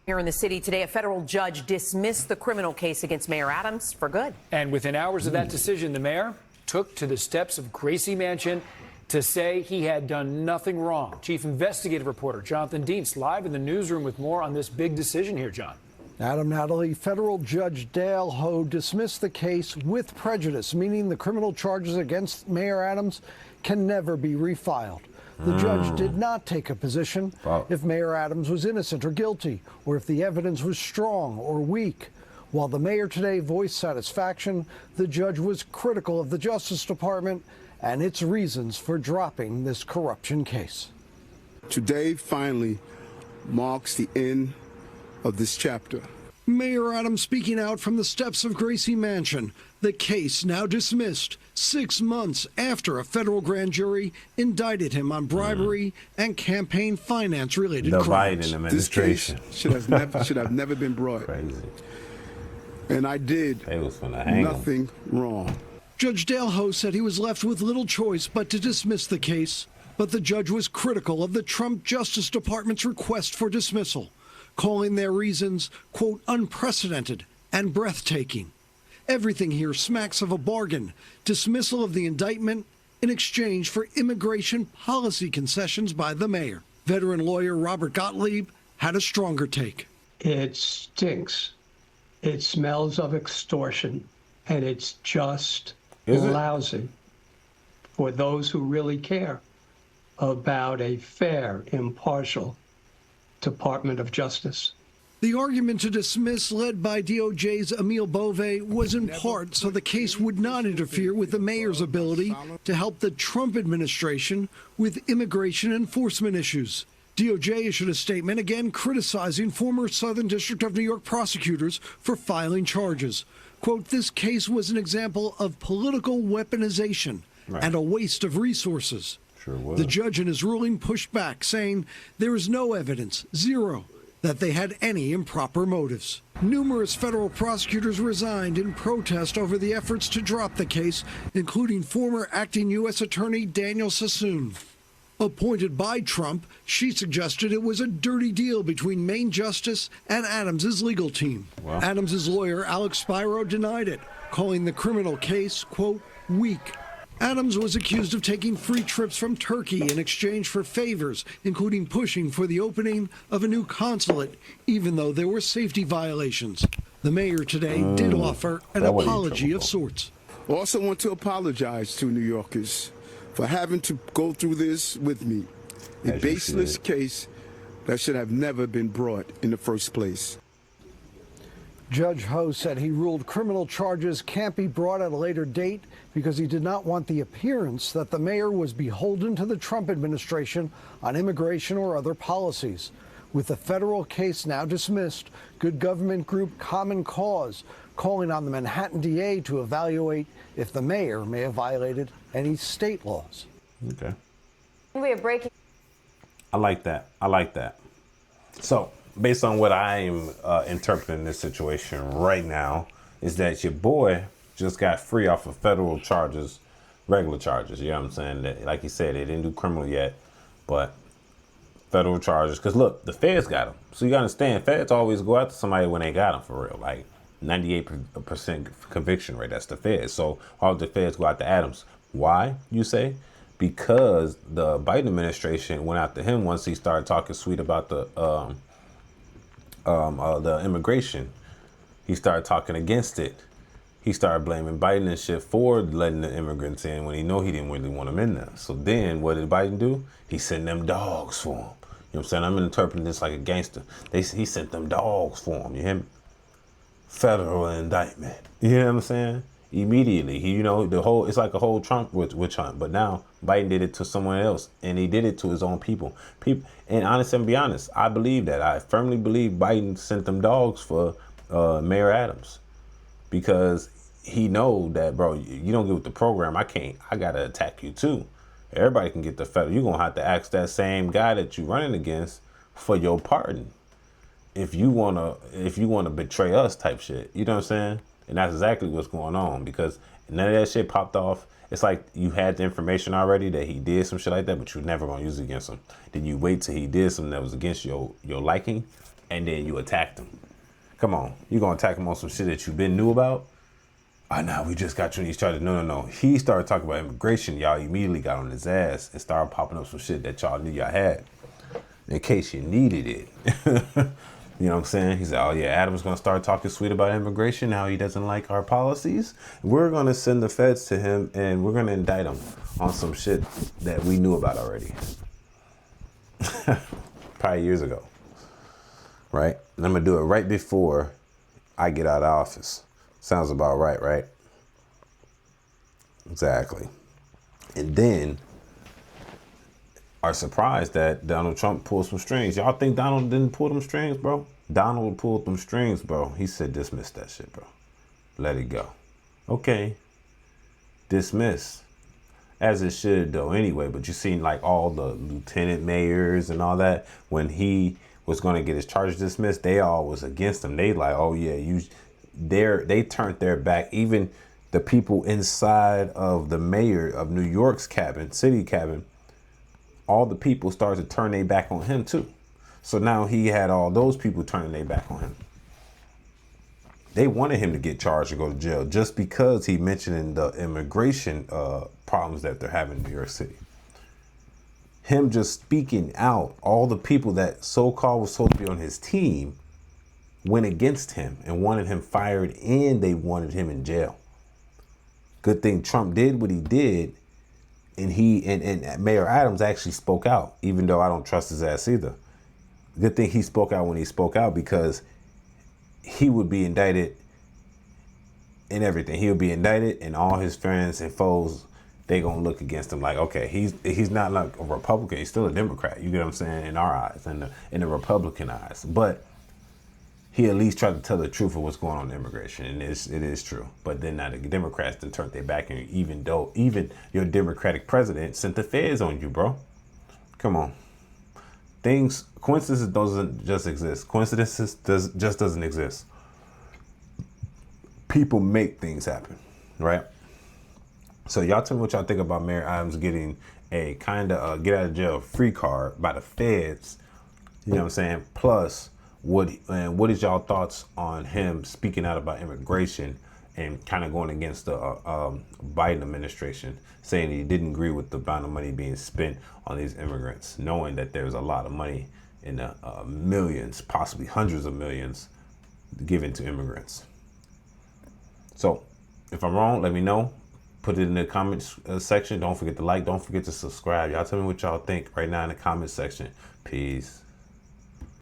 Here in the city today, a federal judge dismissed the criminal case against Mayor Adams for good. And within hours of that decision, the mayor took to the steps of Gracie Mansion to say he had done nothing wrong. Chief investigative reporter Jonathan Dietz live in the newsroom with more on this big decision here, John. Adam Natalie, federal judge Dale Ho dismissed the case with prejudice, meaning the criminal charges against Mayor Adams can never be refiled. The judge did not take a position if Mayor Adams was innocent or guilty, or if the evidence was strong or weak. While the mayor today voiced satisfaction, the judge was critical of the Justice Department and its reasons for dropping this corruption case. Today finally marks the end of this chapter. Mayor Adams speaking out from the steps of Gracie Mansion. The case now dismissed 6 months after a federal grand jury indicted him on bribery and campaign finance related crimes. The Biden administration. This case should have never been brought. Crazy. And I did nothing wrong. Judge Dale Ho said he was left with little choice but to dismiss the case. But the judge was critical of the Trump Justice Department's request for dismissal, calling their reasons, quote, unprecedented and breathtaking. Everything here smacks of a bargain. Dismissal of the indictment in exchange for immigration policy concessions by the mayor. Veteran lawyer Robert Gottlieb had a stronger take. It stinks. It smells of extortion, and it's just lousy for those who really care about a fair, impartial Department of Justice. The argument to dismiss, led by DOJ's Emile Bove, was in part so the case would not interfere with the mayor's ability to help the Trump administration with immigration enforcement issues. DOJ issued a statement again criticizing former Southern District of New York prosecutors for filing charges. Quote, this case was an example of political weaponization and a waste of resources. Sure was. The judge in his ruling pushed back, saying there is no evidence, zero, that they had any improper motives. Numerous federal prosecutors resigned in protest over the efforts to drop the case, including former acting U.S. Attorney Daniel Sassoon. Appointed by Trump, she suggested it was a dirty deal between Maine Justice and Adams' legal team. Wow. Adams' lawyer, Alex Spiro, denied it, calling the criminal case, quote, weak. Adams was accused of taking free trips from Turkey in exchange for favors, including pushing for the opening of a new consulate, even though there were safety violations. The mayor today did offer an apology of sorts. I also want to apologize to New Yorkers for having to go through this with me. A baseless case that should have never been brought in the first place. Judge Ho said he ruled criminal charges can't be brought at a later date because he did not want the appearance that the mayor was beholden to the Trump administration on immigration or other policies. With the federal case now dismissed, good government group Common Cause calling on the Manhattan DA to evaluate if the mayor may have violated any state laws. Okay. We are breaking. I like that. I like that. So, based on what I am interpreting this situation right now, is that your boy just got free off of federal charges, regular charges. You know what I'm saying? That, like you said, they didn't do criminal yet, but federal charges. Because look, the feds got him. So you got to understand, feds always go after somebody when they got him for real. Like 98% conviction rate. That's the feds. So all the feds go after Adams. Why, you say? Because the Biden administration went after him once he started talking sweet about the immigration. He started talking against it. He started blaming Biden and shit for letting the immigrants in when he know he didn't really want them in there. So then what did Biden do? He sent them dogs for him. You know what I'm saying? I'm interpreting this like a gangster. He sent them dogs for him. You hear me? Federal indictment. You know what I'm saying? Immediately, it's like a whole Trump witch hunt. But now Biden did it to someone else, and he did it to his own people. And honest and be honest, I believe that. I firmly believe Biden sent them dogs for Mayor Adams, because he know that, bro, you don't get with the program. I gotta attack you too. Everybody can get the federal. You're gonna have to ask that same guy that you running against for your pardon if you wanna betray us type shit. You know what I'm saying? And that's exactly what's going on, because none of that shit popped off. It's like you had the information already that he did some shit like that, but you're never going to use it against him. Then you wait till he did something that was against your liking, and then you attacked him. Come on, you gonna attack him on some shit that you been knew about? Oh, no, we just got you in these charges. No. He started talking about immigration. Y'all immediately got on his ass and started popping up some shit that y'all knew y'all had in case you needed it. You know what I'm saying? He said, oh, yeah, Adam's going to start talking sweet about immigration. Now he doesn't like our policies. We're going to send the feds to him and we're going to indict him on some shit that we knew about already. Probably years ago. Right? And I'm going to do it right before I get out of office. Sounds about right, right? Exactly. And then are surprised that Donald Trump pulled some strings. Y'all think Donald didn't pull them strings, bro? Donald pulled them strings, bro. He said, dismiss that shit, bro. Let it go. Okay. Dismiss. As it should, though, anyway. But you seen like all the lieutenant mayors and all that, when he was going to get his charges dismissed, they all was against him. They like, oh, yeah, they turned their back. Even the people inside of the mayor of New York's cabin, city cabin, all the people started to turn their back on him too. So now he had all those people turning their back on him. They wanted him to get charged and go to jail just because he mentioned the immigration problems that they're having in New York City. Him just speaking out, all the people that so-called was supposed to be on his team went against him and wanted him fired, and they wanted him in jail. Good thing Trump did what he did, and and Mayor Adams actually spoke out, even though I don't trust his ass either. Good thing he spoke out when he spoke out, because he would be indicted and everything. He would be indicted, and all his friends and foes, they gonna look against him like, okay, he's not like a Republican, he's still a Democrat. You get what I'm saying? In our eyes, and in the Republican eyes, but he at least tried to tell the truth of what's going on in immigration, and it is true. But then now the Democrats then turned their back on you, even your Democratic president sent the feds on you, bro. Come on. Coincidences doesn't just exist. Coincidences just doesn't exist. People make things happen, right? So y'all tell me what y'all think about Mayor Adams getting a kind of get out of jail free card by the feds. You know what I'm saying? Plus, what is y'all thoughts on him speaking out about immigration and kind of going against the Biden administration, saying he didn't agree with the amount of money being spent on these immigrants, knowing that there's a lot of money in the millions, possibly hundreds of millions, given to immigrants. So if I'm wrong, let me know. Put it in the comments section. Don't forget to like. Don't forget to subscribe. Y'all tell me what y'all think right now in the comment section. Peace.